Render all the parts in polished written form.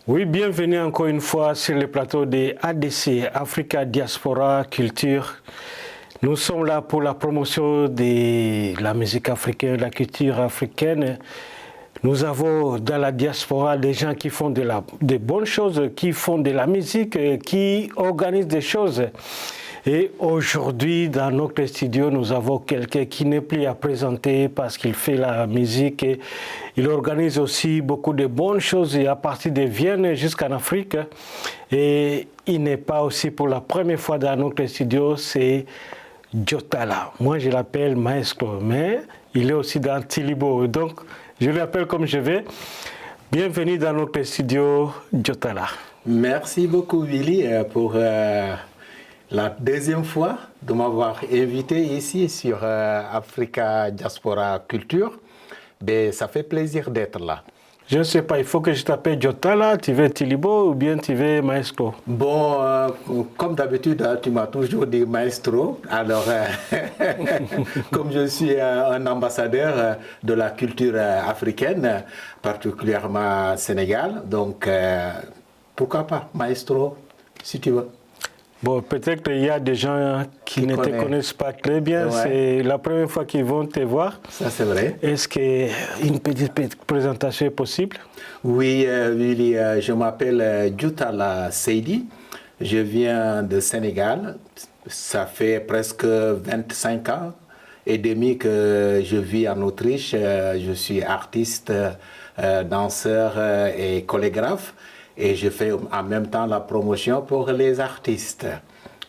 Oui, bienvenue encore une fois sur le plateau de ADC, Africa Diaspora Culture. Nous sommes là pour la promotion de la musique africaine, de la culture africaine. Nous avons dans la diaspora des gens qui font de bonnes choses, qui font de la musique, qui organisent des choses. Et aujourd'hui, dans notre studio, nous avons quelqu'un qui n'est plus à présenter parce qu'il fait la musique et il organise aussi beaucoup de bonnes choses à partir de Vienne jusqu'en Afrique. Et il n'est pas aussi pour la première fois dans notre studio, c'est Jotala. Moi, je l'appelle Maestro, mais il est aussi dans Tilibo. Donc, je l'appelle comme je vais. Bienvenue dans notre studio, Jotala. Merci beaucoup, Willy, pour la deuxième fois de m'avoir invité ici sur Africa Diaspora Culture. Ben, ça fait plaisir d'être là. Je ne sais pas, il faut que je t'appelle Jotala, tu veux Tilibo ou bien tu veux Maestro? Bon, comme d'habitude, tu m'as toujours dit Maestro. Alors, comme je suis un ambassadeur de la culture africaine, particulièrement Sénégal, donc pourquoi pas Maestro, si tu veux. Bon, peut-être qu'il y a des gens qui ne te connaissent pas très bien. Ouais. C'est la première fois qu'ils vont te voir. Ça, c'est vrai. Est-ce qu'une petite présentation est possible? Oui, Willy, je m'appelle Jotala Seydi. Je viens de Sénégal. Ça fait presque 25 ans et demi que je vis en Autriche. Je suis artiste, danseur et chorégraphe. Et je fais en même temps la promotion pour les artistes.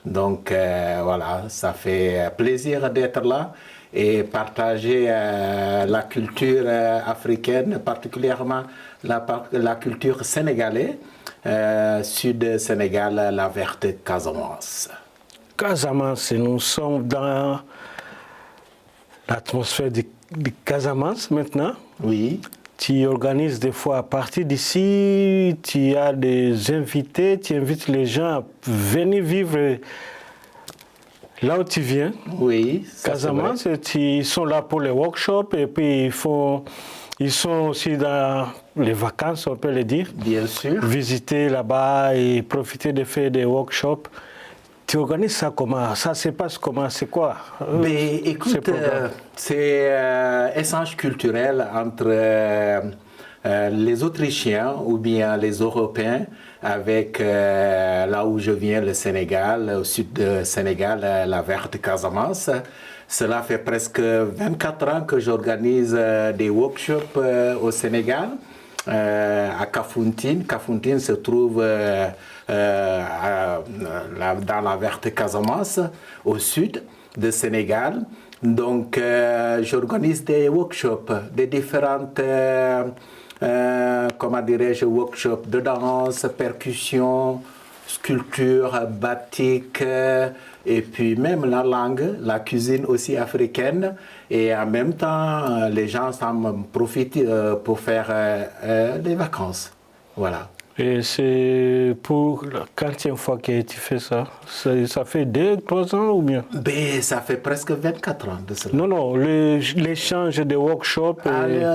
Donc voilà, ça fait plaisir d'être là et partager la culture africaine, particulièrement la culture sénégalaise, sud Sénégal, la verte Casamance. Casamance, nous sommes dans l'atmosphère de Casamance maintenant. Oui. Tu organises des fois à partir d'ici, tu as des invités, tu invites les gens à venir vivre là où tu viens. Oui. Casamance, ils sont là pour les workshops et puis ils sont aussi dans les vacances, on peut le dire. Bien sûr. Visiter là-bas et profiter de faire des workshops. Tu organises ça comment? Ça se passe comment? C'est quoi? Mais écoute, c'est échange culturel entre les Autrichiens ou bien les Européens avec là où je viens, le Sénégal, au sud du Sénégal, la verte Casamance. Cela fait presque 24 ans que j'organise des workshops au Sénégal, à Kafountine. Kafountine se trouve dans la verte Casamance, au sud du Sénégal. Donc, j'organise des workshops, des différentes, comment dirais-je, workshops de danse, percussion, sculpture, batik, et puis même la langue, la cuisine aussi africaine. Et en même temps, les gens s'en profitent pour faire des vacances. Voilà. Et c'est pour la quantième fois que tu fais ça? Ça fait 2-3 ans ou bien? Ben, ça fait presque 24 ans de cela. Non, l'échange des workshops.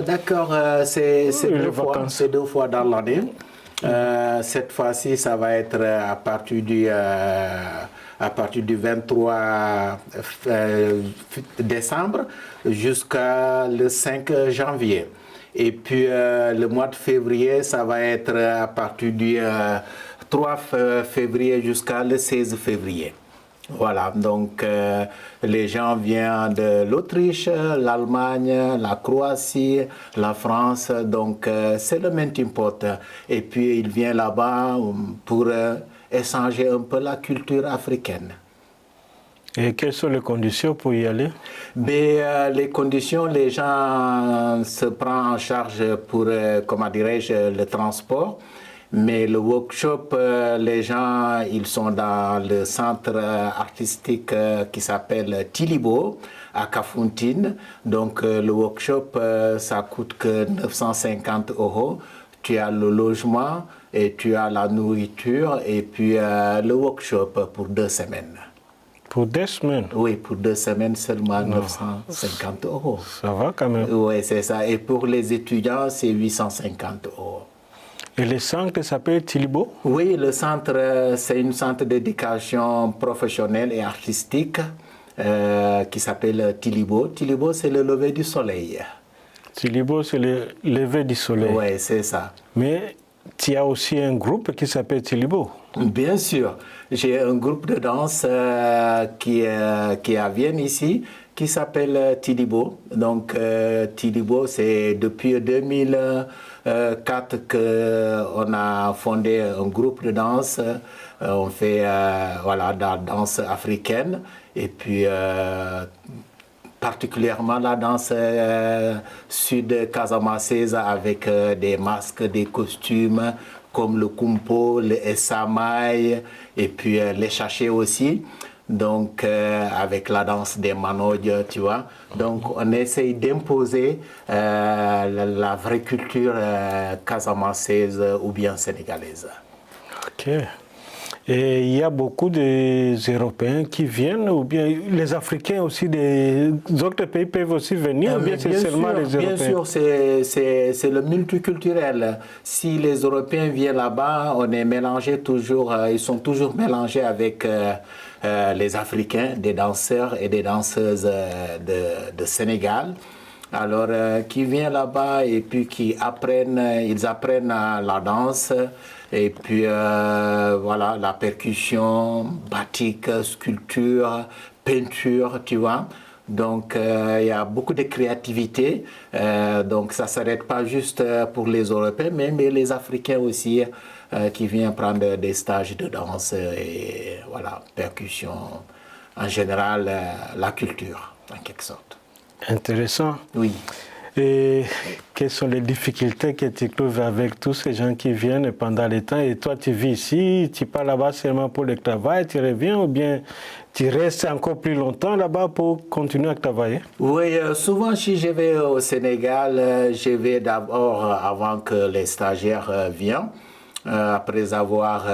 D'accord, c'est 2 fois. C'est 2 fois dans l'année. Cette fois-ci, ça va être à partir du 23 décembre jusqu'à le 5 janvier. Et puis le mois de février, ça va être à partir du 3 février jusqu'à le 16 février. Voilà, donc les gens viennent de l'Autriche, l'Allemagne, la Croatie, la France, donc c'est le melting pot. Et puis ils viennent là-bas pour échanger un peu la culture africaine. Et quelles sont les conditions pour y aller? Les conditions, les gens se prennent en charge pour, comment dirais-je, le transport. Mais le workshop, les gens, ils sont dans le centre artistique qui s'appelle Tilibo, à Kafountine. Donc le workshop, ça coûte que 950 €. Tu as le logement et tu as la nourriture et puis le workshop pour 2 semaines. Pour 2 semaines? Oui, pour 2 semaines seulement 950 €. Ça va quand même. Oui, c'est ça. Et pour les étudiants, c'est 850 €. Et le centre s'appelle Tilibo? Oui, le centre, c'est un centre d'éducation professionnelle et artistique qui s'appelle Tilibo. Tilibo, c'est le lever du soleil. Tilibo, c'est le lever du soleil. Oui, c'est ça. Mais tu as aussi un groupe qui s'appelle Tilibo. Bien sûr. J'ai un groupe de danse qui à Vienne ici, qui s'appelle Tilibo. Donc, Tilibo, c'est depuis 2004 qu'on a fondé un groupe de danse. On fait voilà, de la danse africaine et puis particulièrement la danse sud-casamançaise avec des masques, des costumes comme le kumpo, le essamay et puis les chachés aussi. Donc avec la danse des manodjes, tu vois. Donc on essaye d'imposer la vraie culture casamançaise ou bien sénégalaise. Ok. Et il y a beaucoup d'Européens qui viennent, ou bien les Africains aussi, des autres pays peuvent aussi venir, ou bien c'est seulement les Européens? Bien sûr, c'est le multiculturel. Si les Européens viennent là-bas, on est mélangé toujours, ils sont toujours mélangés avec les Africains, des danseurs et des danseuses de Sénégal. Alors, qui viennent là-bas et puis ils apprennent la danse et puis voilà, la percussion, batik, sculpture, peinture, tu vois. Donc, il y a beaucoup de créativité. Donc, ça ne s'arrête pas juste pour les Européens, mais les Africains aussi qui viennent prendre des stages de danse et voilà, percussion. En général, la culture, en quelque sorte. Intéressant. Oui. Et quelles sont les difficultés que tu trouves avec tous ces gens qui viennent pendant le temps? Et toi, tu vis ici, tu pars là-bas seulement pour le travail, tu reviens ou bien tu restes encore plus longtemps là-bas pour continuer à travailler? Oui, souvent si je vais au Sénégal, je vais d'abord avant que les stagiaires viennent. Après avoir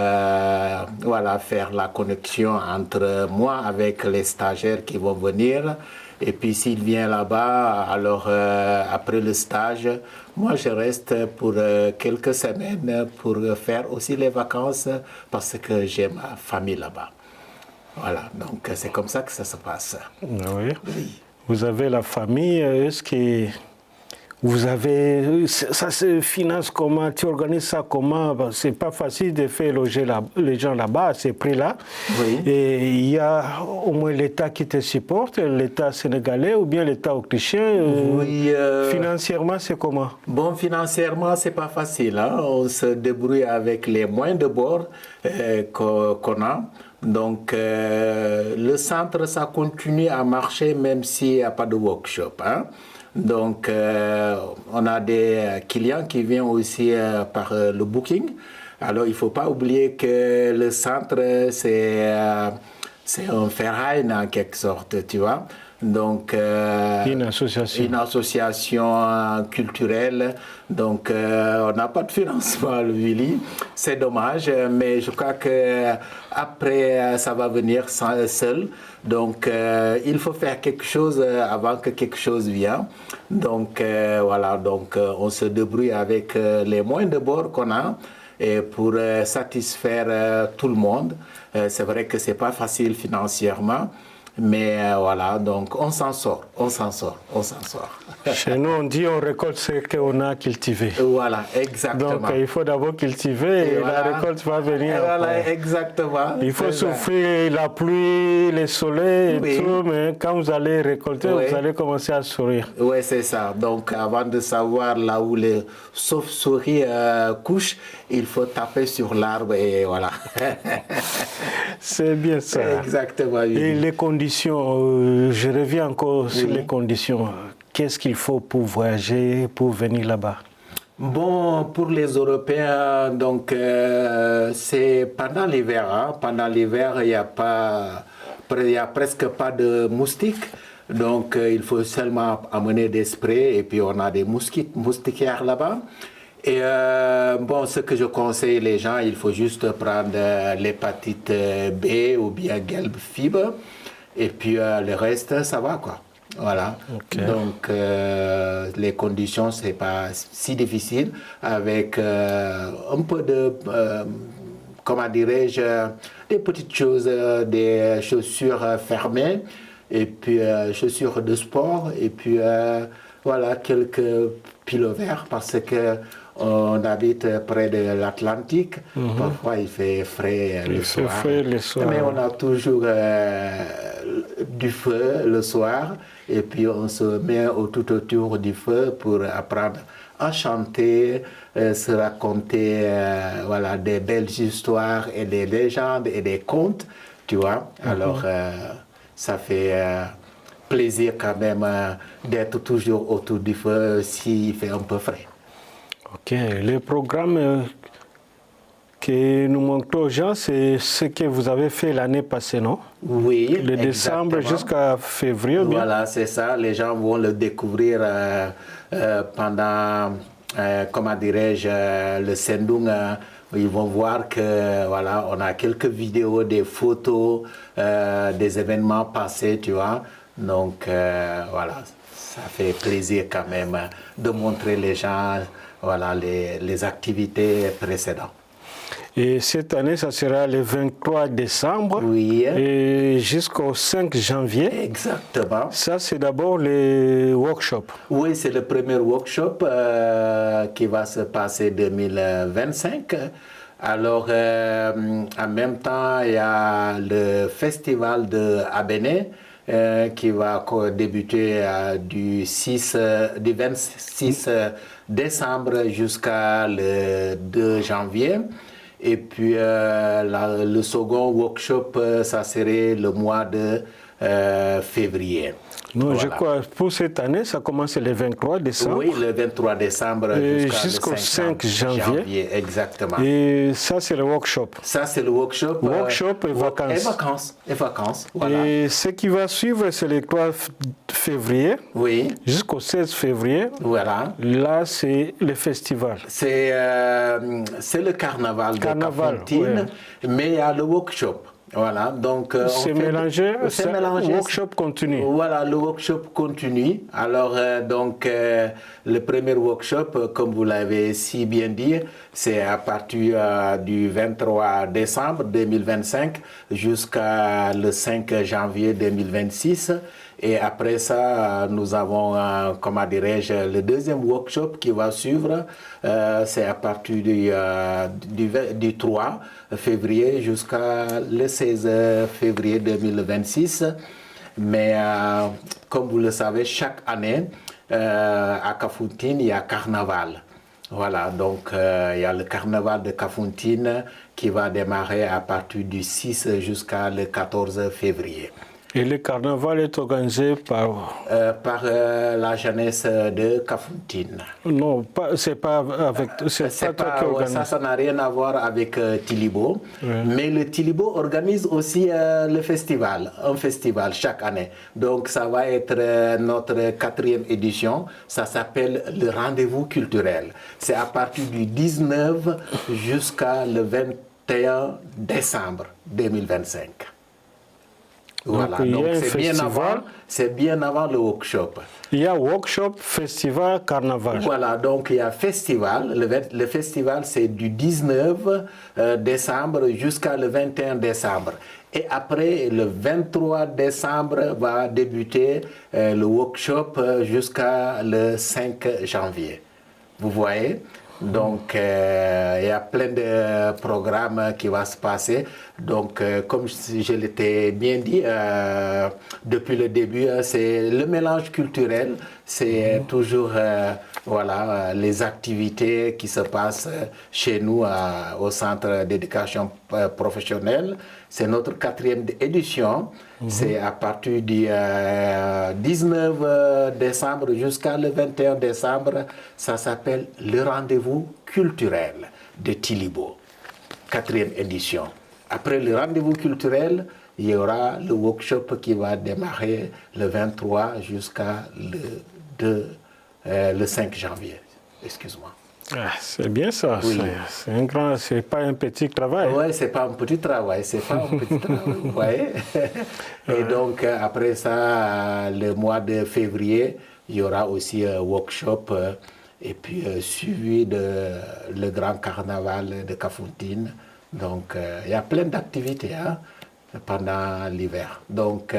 voilà, faire la connexion entre moi avec les stagiaires qui vont venir. Et puis s'il vient là-bas, alors après le stage, moi je reste pour quelques semaines pour faire aussi les vacances parce que j'ai ma famille là-bas. Voilà, donc c'est comme ça que ça se passe. Oui. Oui. Vous avez la famille, est-ce que vous avez, ça se finance comment, tu organises ça comment? C'est pas facile de faire loger les gens là-bas à ces prix-là. Oui. Et il y a au moins l'État qui te supporte, l'État sénégalais ou bien l'État autrichien. Oui. Financièrement, c'est comment? Bon, financièrement, c'est pas facile. Hein? On se débrouille avec les moyens de bord qu'on a. Donc, le centre, ça continue à marcher même s'il n'y a pas de workshop. Hein? Donc, on a des clients qui viennent aussi par le booking. Alors, il ne faut pas oublier que le centre, c'est un ferraille en quelque sorte, tu vois. Donc, une association culturelle. Donc, on n'a pas de financement, le Willy. C'est dommage, mais je crois que après ça va venir seul. Donc, il faut faire quelque chose avant que quelque chose vienne. Donc, voilà. Donc, on se débrouille avec les moyens de bord qu'on a et pour satisfaire tout le monde. C'est vrai que c'est pas facile financièrement. Mais voilà, donc on s'en sort. Chez nous, on dit on récolte ce qu'on a cultivé. Voilà, exactement. Donc il faut d'abord cultiver et voilà, la récolte va venir. Voilà, exactement. Il faut souffrir la pluie, le soleil et tout, mais quand vous allez récolter, vous allez commencer à sourire. Oui, c'est ça. Donc avant de savoir là où les chauves-souris couchent, il faut taper sur l'arbre et voilà. C'est bien ça. Exactement. Oui. Et les conditions, je reviens encore sur les conditions. Qu'est-ce qu'il faut pour voyager, pour venir là-bas? Bon, pour les Européens, donc c'est pendant l'hiver. Hein. Pendant l'hiver, il y a presque pas de moustiques. Donc il faut seulement amener des sprays et puis on a des moustiquaires là-bas. Et bon, ce que je conseille les gens, il faut juste prendre l'hépatite B ou bien Gelb fibre. Et puis le reste, ça va quoi. Voilà. Okay. Donc, les conditions, c'est pas si difficile avec un peu de, comment dirais-je, des petites choses, des chaussures fermées, et puis chaussures de sport, et puis voilà, quelques pullovers parce que on habite près de l'Atlantique. Parfois, il fait frais le soir. Frais le soir. Mais on a toujours du feu le soir. Et puis, on se met tout autour du feu pour apprendre à chanter, se raconter voilà, des belles histoires et des légendes et des contes, tu vois. Alors, ça fait plaisir quand même d'être toujours autour du feu s'il fait un peu frais. Ok, le programme que nous montrons aux gens, c'est ce que vous avez fait l'année passée, non? Oui, de décembre jusqu'à février. Voilà, c'est ça. Les gens vont le découvrir pendant, comment dirais-je, le Sendung. Ils vont voir que voilà, on a quelques vidéos, des photos, des événements passés, tu vois. Donc voilà, ça fait plaisir quand même de montrer les gens voilà, les activités précédentes. Et cette année, ça sera le 23 décembre oui. Et jusqu'au 5 janvier. Exactement. Ça, c'est d'abord le workshop. Oui, c'est le premier workshop qui va se passer 2025. Alors, en même temps, il y a le festival de Abéné qui va débuter du 26 décembre jusqu'à le 2 janvier. Et puis le second workshop, ça serait le mois de février. Non, voilà. Je crois pour cette année, ça commence le 23 décembre. Oui, le 23 décembre jusqu'au 5 janvier. Exactement. Et ça, c'est le workshop. Ça, c'est le workshop. Workshop et vacances. Et vacances. Voilà. Et ce qui va suivre, c'est le 3 février. Oui. Jusqu'au 16 février. Voilà. Là, c'est le festival. C'est le carnaval de Kafountine, mais il y a le workshop. Voilà, donc c'est mélangé, le workshop continue. Voilà, le workshop continue. Alors, donc, le premier workshop, comme vous l'avez si bien dit, c'est à partir du 23 décembre 2025 jusqu'à le 5 janvier 2026. Et après ça, nous avons, comment dirais-je, le deuxième workshop qui va suivre. C'est à partir du 3 février jusqu'à le 16 février 2026. Mais comme vous le savez, chaque année, à Kafountine, il y a carnaval. Voilà, donc il y a le carnaval de Kafountine qui va démarrer à partir du 6 jusqu'à le 14 février. Et le carnaval est organisé par la jeunesse de Kafountine. Non, c'est pas avec. C'est pas toi qui organise. Ça n'a rien à voir avec Tilibo. Oui. Mais le Tilibo organise aussi le festival, un festival chaque année. Donc ça va être notre 4e édition. Ça s'appelle le rendez-vous culturel. C'est à partir du 19 jusqu'à le 21 décembre 2025. Voilà, donc c'est bien avant le workshop. Il y a workshop, festival, carnaval. Voilà, donc il y a festival. Le festival, c'est du 19 décembre jusqu'à le 21 décembre. Et après, le 23 décembre va débuter le workshop jusqu'à le 5 janvier. Vous voyez ? Donc, il y a plein de programmes qui vont se passer. Donc, comme je l'étais bien dit depuis le début, c'est le mélange culturel. C'est toujours voilà, les activités qui se passent chez nous au Centre d'éducation professionnelle. C'est notre 4e édition. C'est à partir du 19 décembre jusqu'à le 21 décembre. Ça s'appelle le rendez-vous culturel de Tilibo, 4e édition. Après le rendez-vous culturel, il y aura le workshop qui va démarrer le 23 jusqu'à le 5 janvier. Excuse-moi. Ah, c'est bien ça. Oui. C'est pas un petit travail. Oui, c'est pas un petit travail, c'est pas un petit travail. Ouais. Et donc, après ça, le mois de février, il y aura aussi un workshop et puis suivi de le grand carnaval de Kafountine. Donc, il y a plein d'activités hein, pendant l'hiver. Donc,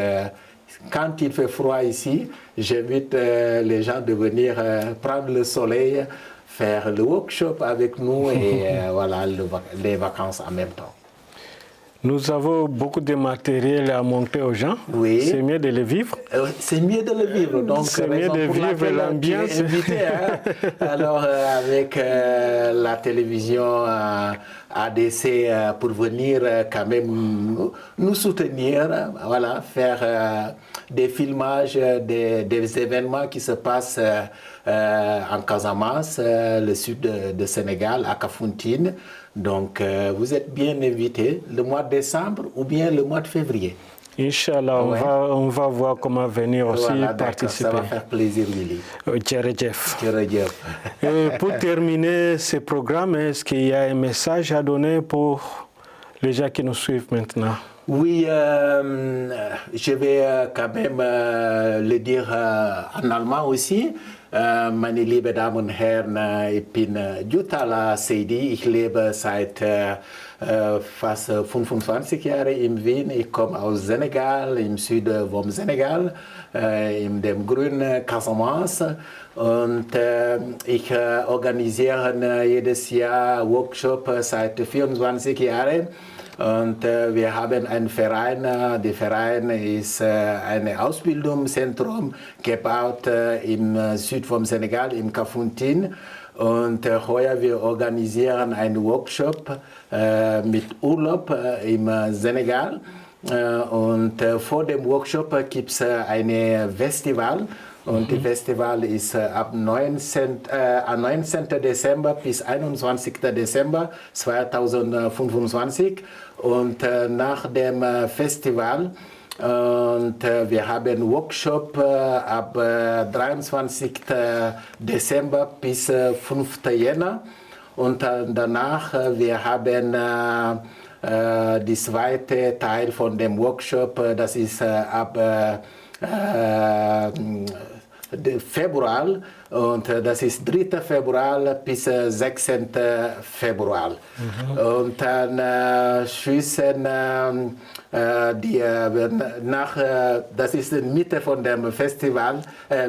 quand il fait froid ici, j'invite les gens de venir prendre le soleil, faire le workshop avec nous et voilà, les vacances en même temps. Nous avons beaucoup de matériel à montrer aux gens. Oui. C'est mieux de le vivre. C'est mieux de le vivre. Donc, c'est mieux de vivre l'ambiance. Invité, hein? Alors, avec la télévision ADC pour venir quand même nous soutenir, voilà, faire des filmages des événements qui se passent en Casamance, le sud de Sénégal, à Kafountine. Donc, vous êtes bien invités le mois de décembre ou bien le mois de février. Inch'Allah, ouais. on va voir comment venir aussi voilà, participer. Ça va faire plaisir, Willy. Djerejef. Pour terminer ce programme, est-ce qu'il y a un message à donner pour les gens qui nous suivent maintenant? Oui, je vais quand même le dire en allemand aussi. Meine liebe Damen und Herren, ich bin Jutala Seydi. Ich lebe seit fast 25 Jahren in Wien. Ich komme aus Senegal, im Süden vom Senegal, in dem grünen Casamance. Und ich organisiere jedes Jahr Workshops seit 24 Jahren. Und wir haben einen Verein, der Verein ist ein Ausbildungszentrum gebaut im Süd vom Senegal, in Kafountine. Und heuer wir organisieren einen Workshop mit Urlaub im Senegal. Und vor dem Workshop gibt es ein Festival. Und das Festival ist ab 19. Dezember bis 21. Dezember 2025. Und nach dem Festival, und wir haben Workshop ab 23. Dezember bis 5. Jänner. Und danach, wir haben die zweite Teil von dem Workshop, das ist ab Februar, und das ist 3. Februar bis 16. Februar. Und dann schließen das ist in Mitte von dem Festival,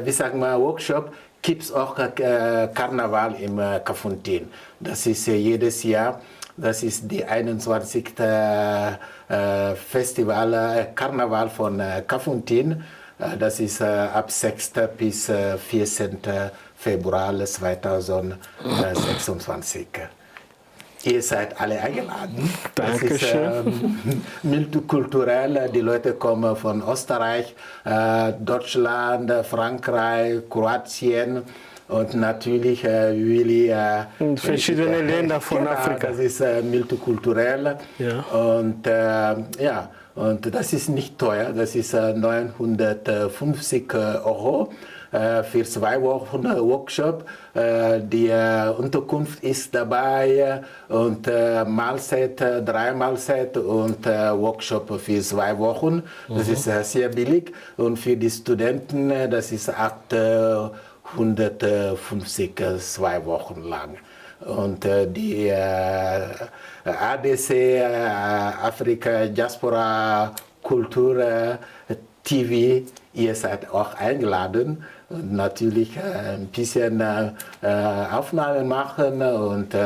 wie sagen wir, Workshop, gibt es auch Karneval im Kafountine. Das ist jedes Jahr. Das ist die 21. Festival, Karneval von Kafountine. Das ist ab 6. bis 14. Februar 2026. Ihr seid alle eingeladen. Dankeschön. Das ist multikulturell. Die Leute kommen von Österreich, Deutschland, Frankreich, Kroatien. Und natürlich Willy. Verschiedene Länder von Afrika. Das ist multikulturell. Ja. Und ja, und das ist nicht teuer. Das ist 950 € für 2 Wochen Workshop. Die Unterkunft ist dabei und Mahlzeit, 3 Mahlzeit und Workshop für 2 Wochen. Das ist sehr billig. Und für die Studenten, das ist 850 2 Wochen lang. Und die ADC, Afrika Diaspora Kultur TV, ihr seid auch eingeladen. Und natürlich ein bisschen Aufnahmen machen und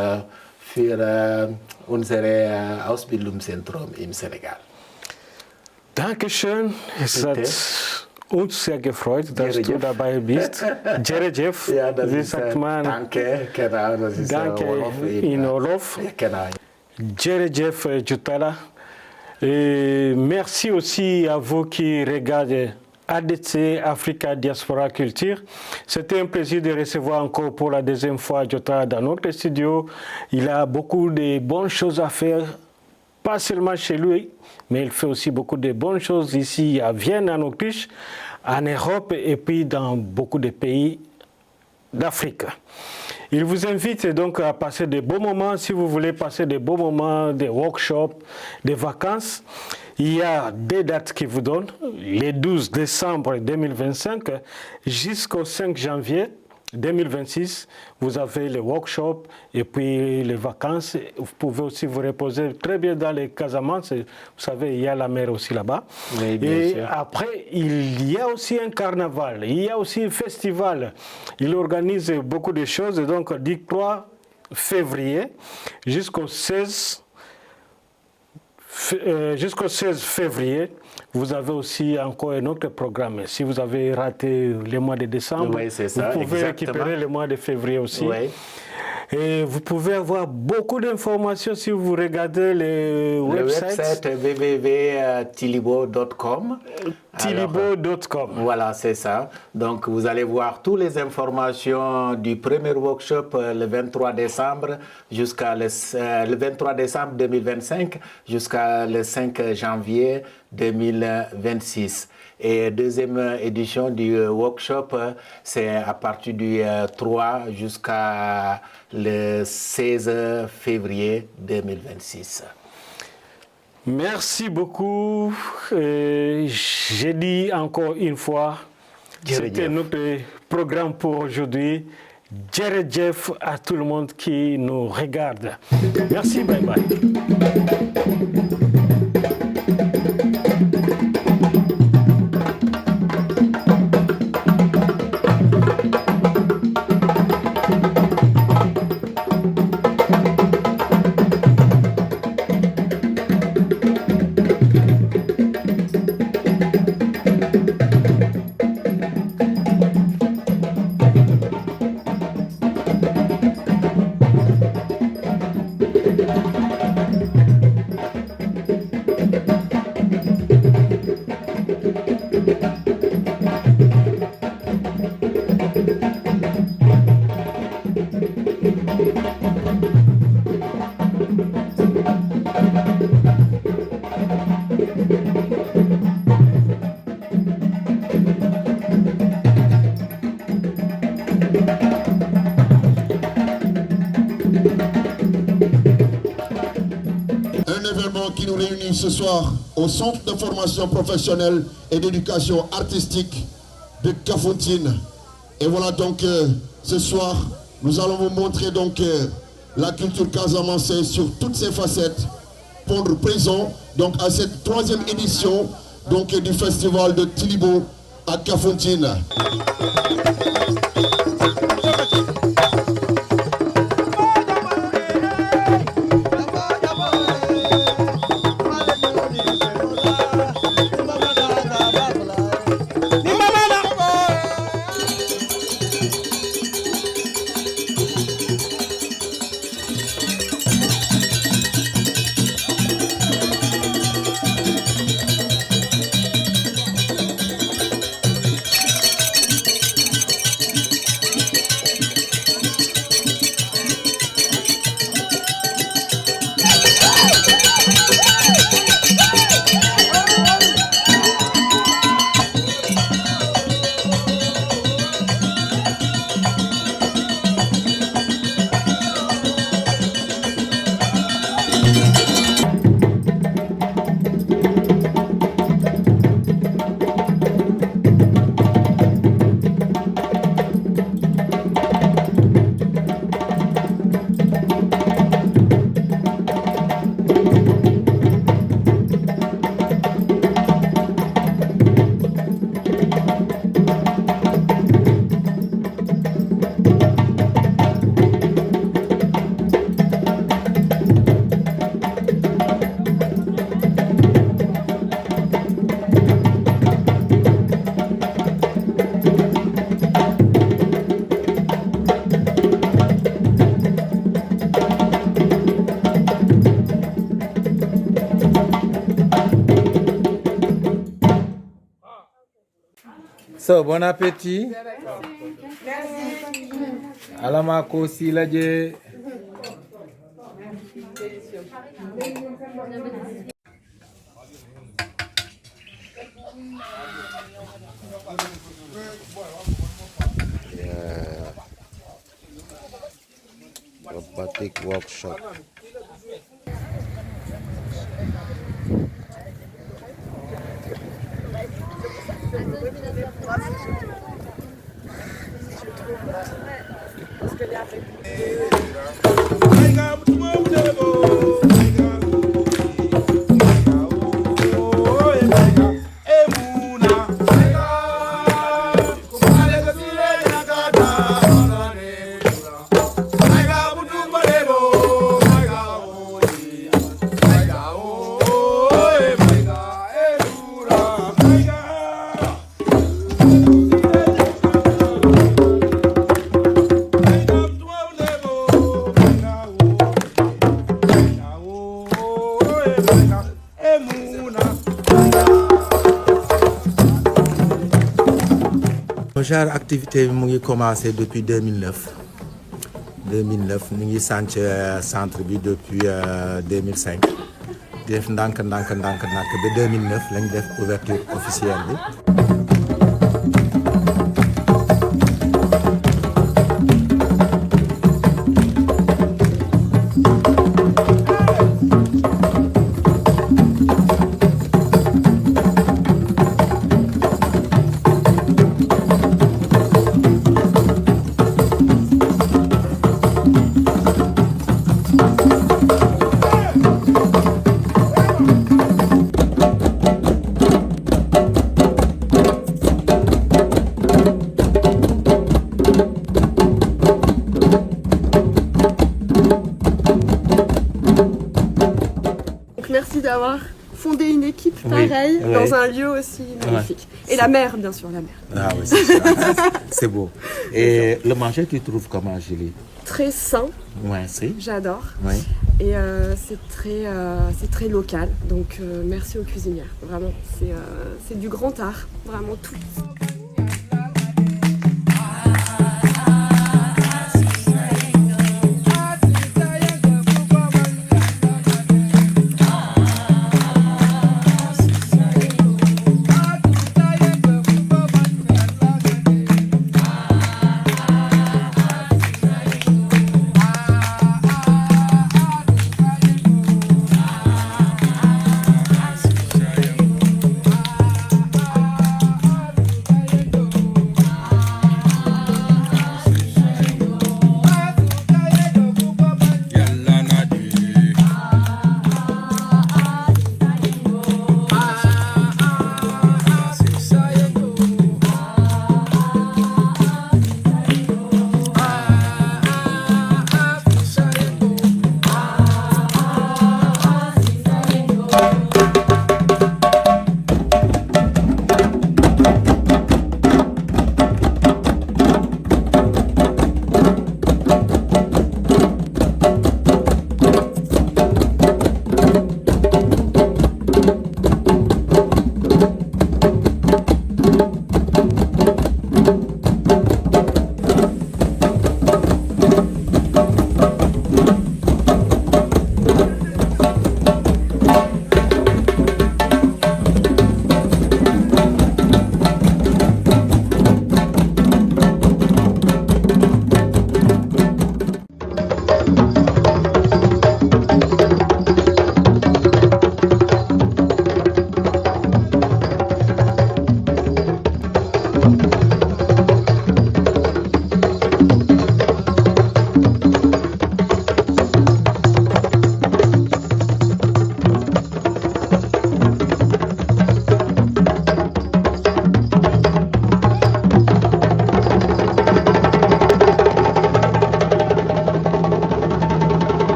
für unser Ausbildungszentrum im Senegal. Dankeschön. Es hat uns sehr gefreut, dass du dabei bist. Djerejef, ja, das wie ist, sagt man? Danke, genau, das ist Danke in Wolof. Ja, genau. Djerejef Jutala. Merci aussi à vous qui regardez ADC Africa Diaspora Culture. C'était un plaisir de recevoir encore pour la deuxième fois Jutala dans notre studio. Il a beaucoup de bonnes choses à faire, pas seulement chez lui, mais il fait aussi beaucoup de bonnes choses ici à Vienne, en Autriche, en Europe et puis dans beaucoup de pays d'Afrique. Il vous invite donc à passer de beaux moments. Si vous voulez passer de beaux moments, des workshops, des vacances, il y a des dates qui vous donnent, les 12 décembre 2025 jusqu'au 5 janvier 2026, vous avez les workshops et puis les vacances. Vous pouvez aussi vous reposer très bien dans les Casamance. Vous savez, il y a la mer aussi là-bas. Oui, bien et sûr. après, il y a aussi un carnaval, il y a aussi un festival. Il organise beaucoup de choses. Donc, du 3 février jusqu'au 16 février, vous avez aussi encore un autre programme. Si vous avez raté le mois de décembre, Oui, c'est ça, vous pouvez exactement. récupérer le mois de février aussi. Oui. Et vous pouvez avoir beaucoup d'informations si vous regardez le website www.tilibo.com. tilibo.com. Voilà, c'est ça. Donc, vous allez voir toutes les informations du premier workshop le 23 décembre jusqu'à le 23 décembre 2025 jusqu'à le 5 janvier 2026. Et deuxième édition du workshop, c'est à partir du 3 jusqu'à le 16 février 2026. Merci beaucoup. J'ai dit encore une fois, c'était notre programme pour aujourd'hui. Jeff à tout le monde qui nous regarde. Merci, bye bye. Qui nous réunit ce soir au Centre de formation professionnelle et d'éducation artistique de Kafountine. Et voilà donc ce soir, nous allons vous montrer donc la culture casamançaise sur toutes ses facettes, pondre présent donc à cette troisième édition donc du festival de Tilibo à Kafountine. So, bon appétit. Alamako silaje. Batik Workshop. Genre activité mu ngi commencé depuis 2009 ñu ngi sànc centre bi depuis 2005 def ndànk ba 2009 lañ def ouverture officielle bi. Merci d'avoir fondé une équipe pareille dans un lieu aussi magnifique. Et la mer, bien sûr, la mer. Ah oui, c'est ça. C'est beau. Et le manger, tu trouves comment, Julie? Très sain. Ouais, c'est. J'adore. Ouais. Et c'est très local. Donc merci aux cuisinières. Vraiment, c'est du grand art. Vraiment tout.